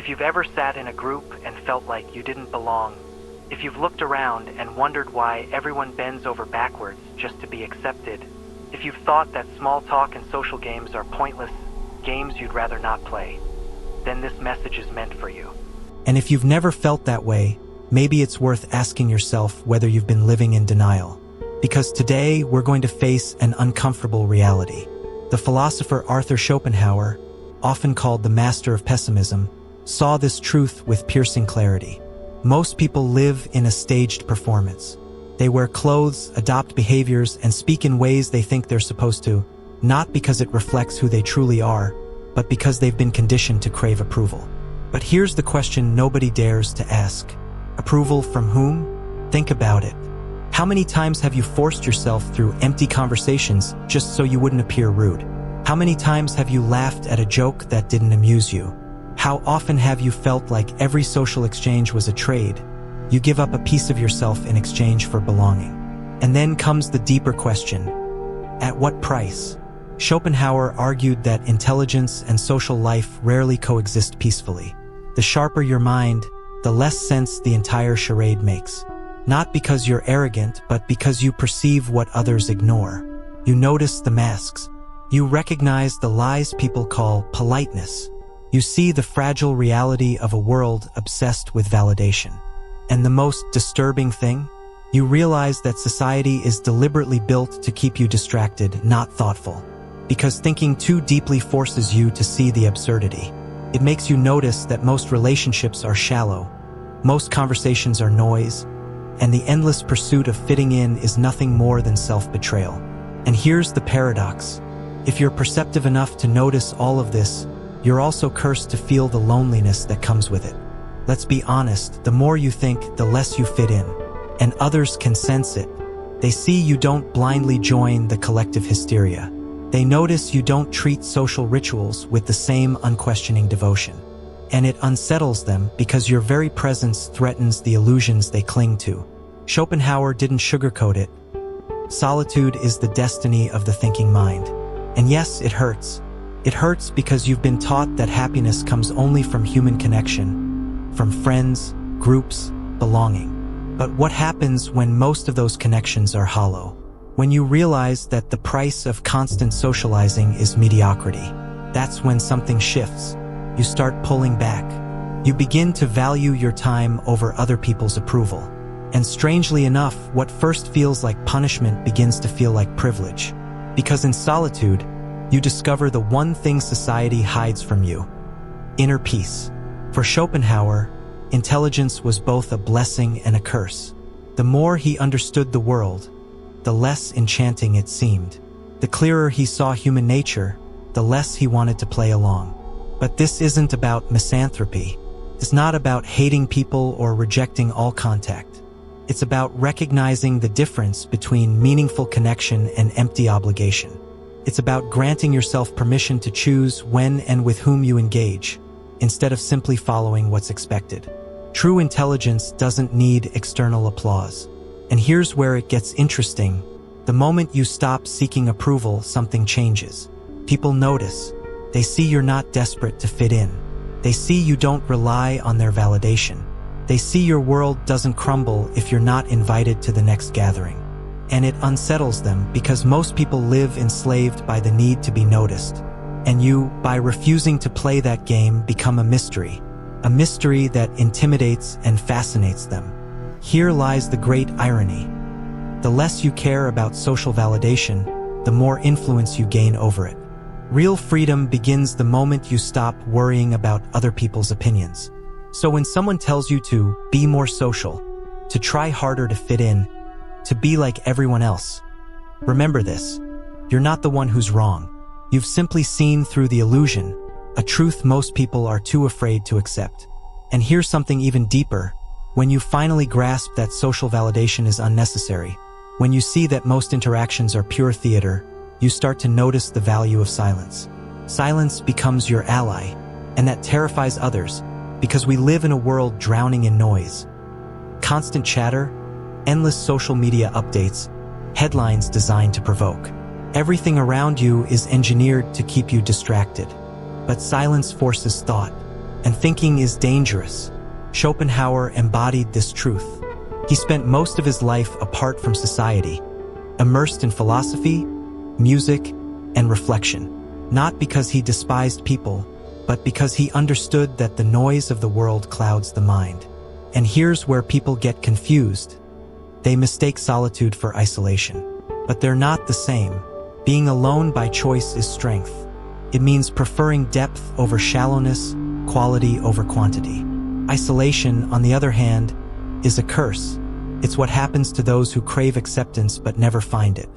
If you've ever sat in a group and felt like you didn't belong, if you've looked around and wondered why everyone bends over backwards just to be accepted, if you've thought that small talk and social games are pointless games you'd rather not play, then this message is meant for you. And if you've never felt that way, maybe it's worth asking yourself whether you've been living in denial. Because today, we're going to face an uncomfortable reality. The philosopher Arthur Schopenhauer, often called the master of pessimism, saw this truth with piercing clarity. Most people live in a staged performance. They wear clothes, adopt behaviors, and speak in ways they think they're supposed to, not because it reflects who they truly are, but because they've been conditioned to crave approval. But here's the question nobody dares to ask. Approval from whom? Think about it. How many times have you forced yourself through empty conversations just so you wouldn't appear rude? How many times have you laughed at a joke that didn't amuse you? How often have you felt like every social exchange was a trade? You give up a piece of yourself in exchange for belonging. And then comes the deeper question. At what price? Schopenhauer argued that intelligence and social life rarely coexist peacefully. The sharper your mind, the less sense the entire charade makes. Not because you're arrogant, but because you perceive what others ignore. You notice the masks. You recognize the lies people call politeness. You see the fragile reality of a world obsessed with validation. And the most disturbing thing? You realize that society is deliberately built to keep you distracted, not thoughtful. Because thinking too deeply forces you to see the absurdity. It makes you notice that most relationships are shallow. Most conversations are noise. And the endless pursuit of fitting in is nothing more than self-betrayal. And here's the paradox. If you're perceptive enough to notice all of this, you're also cursed to feel the loneliness that comes with it. Let's be honest, the more you think, the less you fit in. And others can sense it. They see you don't blindly join the collective hysteria. They notice you don't treat social rituals with the same unquestioning devotion. And it unsettles them because your very presence threatens the illusions they cling to. Schopenhauer didn't sugarcoat it. Solitude is the destiny of the thinking mind. And yes, it hurts. It hurts because you've been taught that happiness comes only from human connection, from friends, groups, belonging. But what happens when most of those connections are hollow? When you realize that the price of constant socializing is mediocrity, that's when something shifts. You start pulling back. You begin to value your time over other people's approval. And strangely enough, what first feels like punishment begins to feel like privilege. Because in solitude, you discover the one thing society hides from you: inner peace. For Schopenhauer, intelligence was both a blessing and a curse. The more he understood the world, the less enchanting it seemed. The clearer he saw human nature, the less he wanted to play along. But this isn't about misanthropy. It's not about hating people or rejecting all contact. It's about recognizing the difference between meaningful connection and empty obligation. It's about granting yourself permission to choose when and with whom you engage, instead of simply following what's expected. True intelligence doesn't need external applause. And here's where it gets interesting. The moment you stop seeking approval, something changes. People notice. They see you're not desperate to fit in. They see you don't rely on their validation. They see your world doesn't crumble if you're not invited to the next gathering. And it unsettles them because most people live enslaved by the need to be noticed. And you, by refusing to play that game, become a mystery that intimidates and fascinates them. Here lies the great irony. The less you care about social validation, the more influence you gain over it. Real freedom begins the moment you stop worrying about other people's opinions. So when someone tells you to be more social, to try harder to fit in, to be like everyone else, remember this: you're not the one who's wrong. You've simply seen through the illusion, a truth most people are too afraid to accept. And here's something even deeper. When you finally grasp that social validation is unnecessary, when you see that most interactions are pure theater, you start to notice the value of silence. Silence becomes your ally, and that terrifies others, because we live in a world drowning in noise. Constant chatter, endless social media updates, headlines designed to provoke. Everything around you is engineered to keep you distracted. But silence forces thought, and thinking is dangerous. Schopenhauer embodied this truth. He spent most of his life apart from society, immersed in philosophy, music, and reflection. Not because he despised people, but because he understood that the noise of the world clouds the mind. And here's where people get confused. They mistake solitude for isolation. But they're not the same. Being alone by choice is strength. It means preferring depth over shallowness, quality over quantity. Isolation, on the other hand, is a curse. It's what happens to those who crave acceptance but never find it.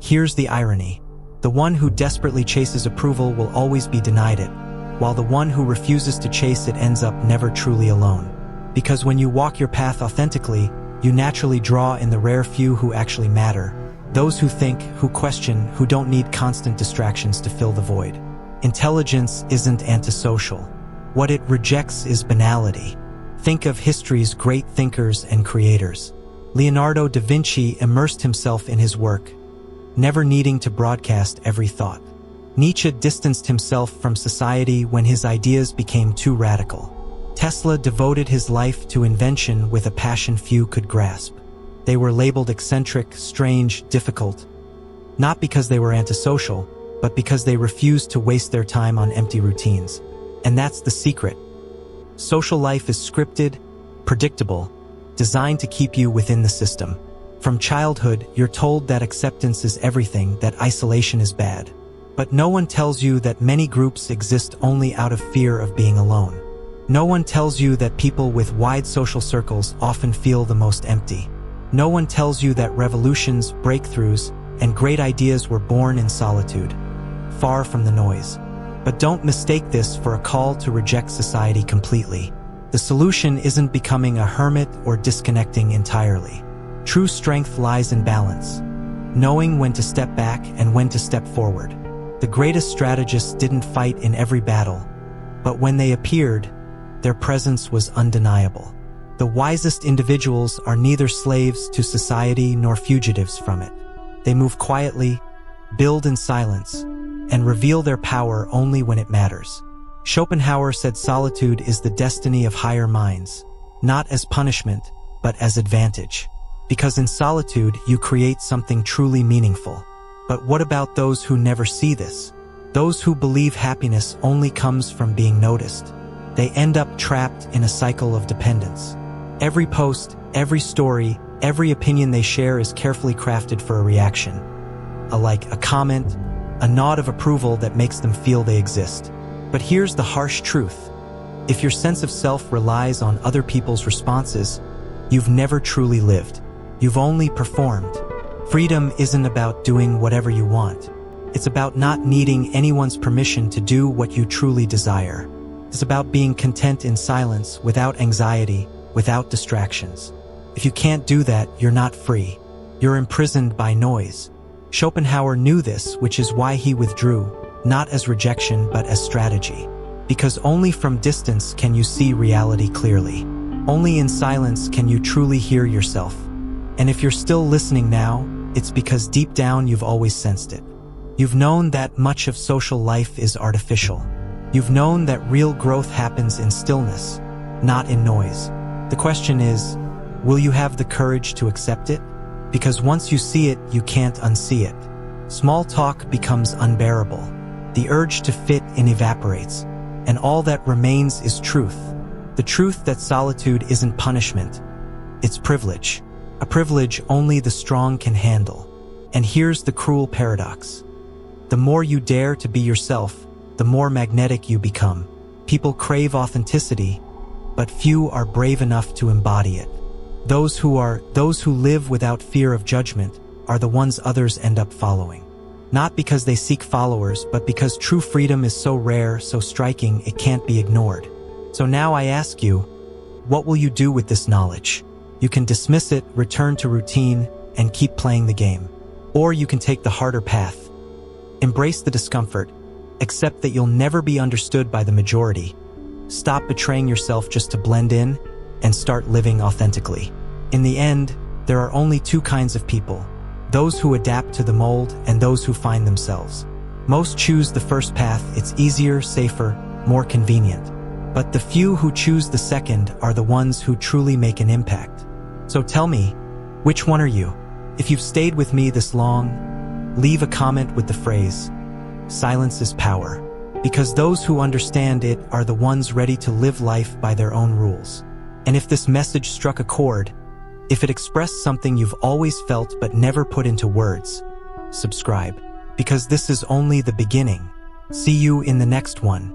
Here's the irony. The one who desperately chases approval will always be denied it, while the one who refuses to chase it ends up never truly alone. Because when you walk your path authentically, you naturally draw in the rare few who actually matter. Those who think, who question, who don't need constant distractions to fill the void. Intelligence isn't antisocial. What it rejects is banality. Think of history's great thinkers and creators. Leonardo da Vinci immersed himself in his work, never needing to broadcast every thought. Nietzsche distanced himself from society when his ideas became too radical. Tesla devoted his life to invention with a passion few could grasp. They were labeled eccentric, strange, difficult, not because they were antisocial, but because they refused to waste their time on empty routines. And that's the secret. Social life is scripted, predictable, designed to keep you within the system. From childhood, you're told that acceptance is everything, that isolation is bad. But no one tells you that many groups exist only out of fear of being alone. No one tells you that people with wide social circles often feel the most empty. No one tells you that revolutions, breakthroughs, and great ideas were born in solitude, far from the noise. But don't mistake this for a call to reject society completely. The solution isn't becoming a hermit or disconnecting entirely. True strength lies in balance, knowing when to step back and when to step forward. The greatest strategists didn't fight in every battle, but when they appeared, their presence was undeniable. The wisest individuals are neither slaves to society nor fugitives from it. They move quietly, build in silence, and reveal their power only when it matters. Schopenhauer said solitude is the destiny of higher minds, not as punishment, but as advantage. Because in solitude, you create something truly meaningful. But what about those who never see this? Those who believe happiness only comes from being noticed. They end up trapped in a cycle of dependence. Every post, every story, every opinion they share is carefully crafted for a reaction. A like, a comment, a nod of approval that makes them feel they exist. But here's the harsh truth. If your sense of self relies on other people's responses, you've never truly lived. You've only performed. Freedom isn't about doing whatever you want. It's about not needing anyone's permission to do what you truly desire. It's about being content in silence, without anxiety, without distractions. If you can't do that, you're not free. You're imprisoned by noise. Schopenhauer knew this, which is why he withdrew, not as rejection but as strategy. Because only from distance can you see reality clearly. Only in silence can you truly hear yourself. And if you're still listening now, it's because deep down you've always sensed it. You've known that much of social life is artificial. You've known that real growth happens in stillness, not in noise. The question is, will you have the courage to accept it? Because once you see it, you can't unsee it. Small talk becomes unbearable. The urge to fit in evaporates, and all that remains is truth. The truth that solitude isn't punishment, it's privilege. A privilege only the strong can handle. And here's the cruel paradox. The more you dare to be yourself, the more magnetic you become. People crave authenticity, but few are brave enough to embody it. Those who live without fear of judgment are the ones others end up following. Not because they seek followers, but because true freedom is so rare, so striking, it can't be ignored. So now I ask you, what will you do with this knowledge? You can dismiss it, return to routine, and keep playing the game. Or you can take the harder path. Embrace the discomfort, accept that you'll never be understood by the majority. Stop betraying yourself just to blend in, and start living authentically. In the end, there are only two kinds of people: those who adapt to the mold and those who find themselves. Most choose the first path. It's easier, safer, more convenient. But the few who choose the second are the ones who truly make an impact. So tell me, which one are you? If you've stayed with me this long, leave a comment with the phrase, "Silence is power," because those who understand it are the ones ready to live life by their own rules. And if this message struck a chord, if it expressed something you've always felt but never put into words, subscribe, because this is only the beginning. See you in the next one.